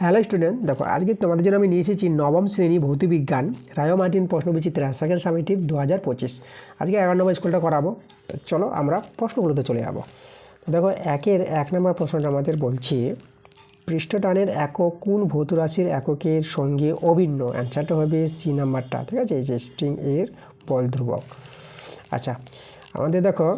Hello student, দেখো আজকে তোমাদের জন্য আমি নিয়ে এসেছি নবম শ্রেণী ভৌতবিজ্ঞান রায় মার্টিন প্রশ্নবিচিত্রা সেকেন্ড সামেটিভ 2025। আজকে 11 নম্বর স্কুলটা করাবো। তো চলো আমরা প্রশ্নগুলোতে চলে যাবো। তো দেখো একের 1 নম্বর প্রশ্নটা আমাদের বলছে পৃষ্ঠটানের একক কোন ভৌত রাশির এককের সঙ্গে অভিন্ন। অ্যান্সারটা হবে সি নাম্বারটা, ঠিক আছে, যে স্প্রিং এর বল ধ্রুবক। আচ্ছা, আমাদের দেখো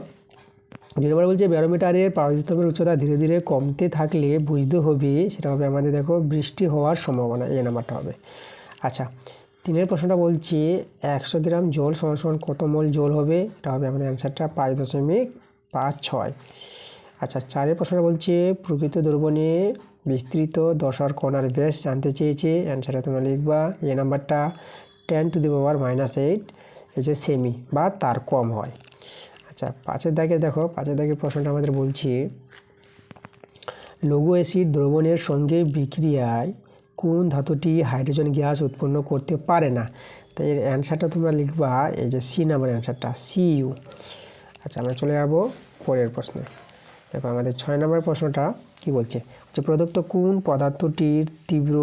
2 নম্বর বলছে ব্যারোমিটারের পারদস্তম্ভের উচ্চতা ধীরে ধীরে কমতে থাকলে বুঝতে হবে, সেটা হবে আমাদের দেখো বৃষ্টি হওয়ার সম্ভাবনা, এই নাম্বারটা হবে। আচ্ছা, 3 প্রশ্নটা বলছে 100 গ্রাম জল সমান কত মোল জল হবে, এটা হবে আমাদের অ্যান্সারটা 5.56। আচ্ছা, 4 প্রশ্নটা বলছে প্রকৃত দ্রবণে বিস্তৃত দশার কণার ব্যাস জানতে চেয়েছে, অ্যান্সারটা তোমরা লিখবা এই নাম্বারটা 10⁻⁸, এই যে সেমি বা তার কম হয়। আচ্ছা, 5 দাগে দেখো 5 দাগের প্রশ্নটা আমাদের বলছে লঘু অ্যাসিড দ্রবণের সঙ্গে বিক্রিয়ায় কোন ধাতুটি হাইড্রোজেন গ্যাস উৎপন্ন করতে পারে না। তাই এর অ্যান্সারটা তোমরা লিখবা এই যে সি নাম্বার অ্যান্সারটা সিইউ। আচ্ছা, আমরা চলে যাবো পরের প্রশ্নে। দেখো আমাদের 6 নম্বর প্রশ্নটা কি বলছে যে প্রদত্ত কোন পদার্থটির তীব্র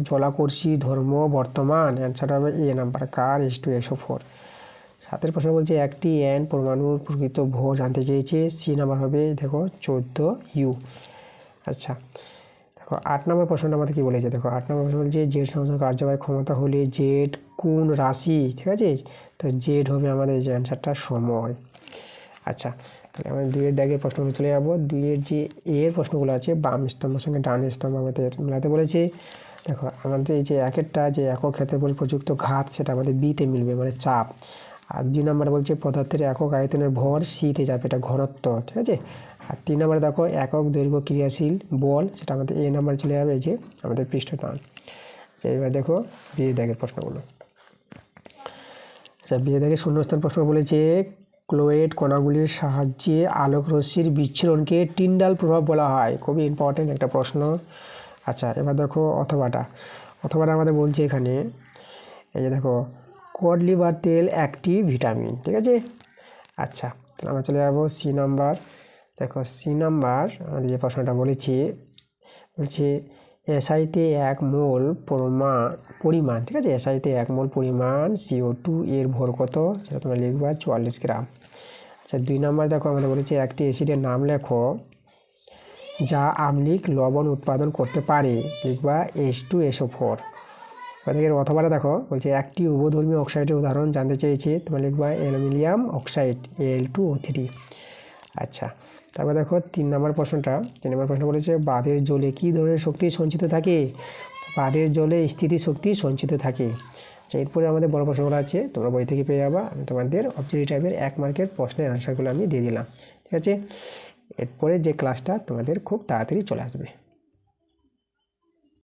জলাকর্ষী ধর্ম বর্তমান, অ্যান্সারটা হবে এ নাম্বার কার H2SO4। 7 প্রশ্ন বলছে একটি এন পরমাণুর প্রকৃত ভর জানতে চেয়েছে, সি নাম্বার হবে দেখো 14U। আচ্ছা, দেখো 8 নম্বর প্রশ্নটা আমাদের কী বলেছে, দেখো 8 নম্বর প্রশ্ন বলছে জেড সমান কার্যবাহী ক্ষমতা হলে জেড কোন রাশি, ঠিক আছে, তো জেড হবে আমাদের যে অ্যান্সারটা সময়। আচ্ছা, তাহলে আমাদের 2 দাগের প্রশ্নগুলো চলে যাবো। 2 যে এর প্রশ্নগুলো আছে বাম স্তম্ভের সঙ্গে ডান স্তম্ভ আমাদের মেলাতে বলেছে। দেখো আমাদের এই যে একেরটা যে একক ক্ষেত্রফল প্রযুক্ত ঘাত, সেটা আমাদের বিতে মিলবে, মানে চাপ। আর 2 নম্বর বলছে পদার্থের একক আয়তনের ভর সিতে যাবে, এটা ঘনত্ব, ঠিক আছে। আর 3 নম্বরে দেখো একক দৈর্ঘ্য ক্রিয়াশীল বল, সেটা আমাদের এ নাম্বার চলে যাবে, এই যে আমাদের পৃষ্ঠটান। এবার দেখো বিয়ে দাগের প্রশ্নগুলো। আচ্ছা, বিয়ে দাগের শূন্যস্থান প্রশ্ন বলেছে ক্লোয়েড কণাগুলির সাহায্যে আলোক রশ্মির বিচ্ছুরণকে টিন্ডাল প্রভাব বলা হয়, খুবই ইম্পর্টেন্ট একটা প্রশ্ন। আচ্ছা, এবার দেখো অথবাটা আমাদের বলছে এখানে এই যে দেখো কড লিভার তেল একটি ভিটামিন, ঠিক আছে। আচ্ছা, তাহলে আমরা চলে যাবো সি নাম্বার। দেখো সি নাম্বার আমাদের যে প্রশ্নটা বলছে এসআইতে 1 মোল পরিমাণ, ঠিক আছে, এসআইতে 1 মোল পরিমাণ CO2 এর ভর কত, সেটা তোমরা লিখবা 44 গ্রাম। আচ্ছা, 2 নম্বর দেখো আমাদের বলেছে একটি অ্যাসিডের নাম লেখো যা আম্লিক লবণ উৎপাদন করতে পারে, লিখবা H2SO4। এর অথবাটা দেখো বলছে একটি উভধর্মী অক্সাইডের উদাহরণ জানতে চেয়েছে, তোমরা লিখবা অ্যালুমিনিয়াম অক্সাইড Al2O3। আচ্ছা, তারপর দেখো 3 নম্বর প্রশ্নটা। 3 নম্বর প্রশ্ন বলেছে বাঁধের জলে কী ধরনের শক্তি সঞ্চিত থাকে, বাঁধের জলে স্থিতি শক্তি সঞ্চিত থাকে। আচ্ছা, এরপরে আমাদের বড় প্রশ্নগুলো আছে, তোমরা বই থেকে পেয়ে যাবা। আমি তোমাদের অবজেক্টিভ টাইপের 1 মার্কের প্রশ্নের অ্যান্সারগুলো আমি দিয়ে দিলাম, ঠিক আছে। এরপরে যে ক্লাসটা তোমাদের খুব তাড়াতাড়ি চলে আসবে।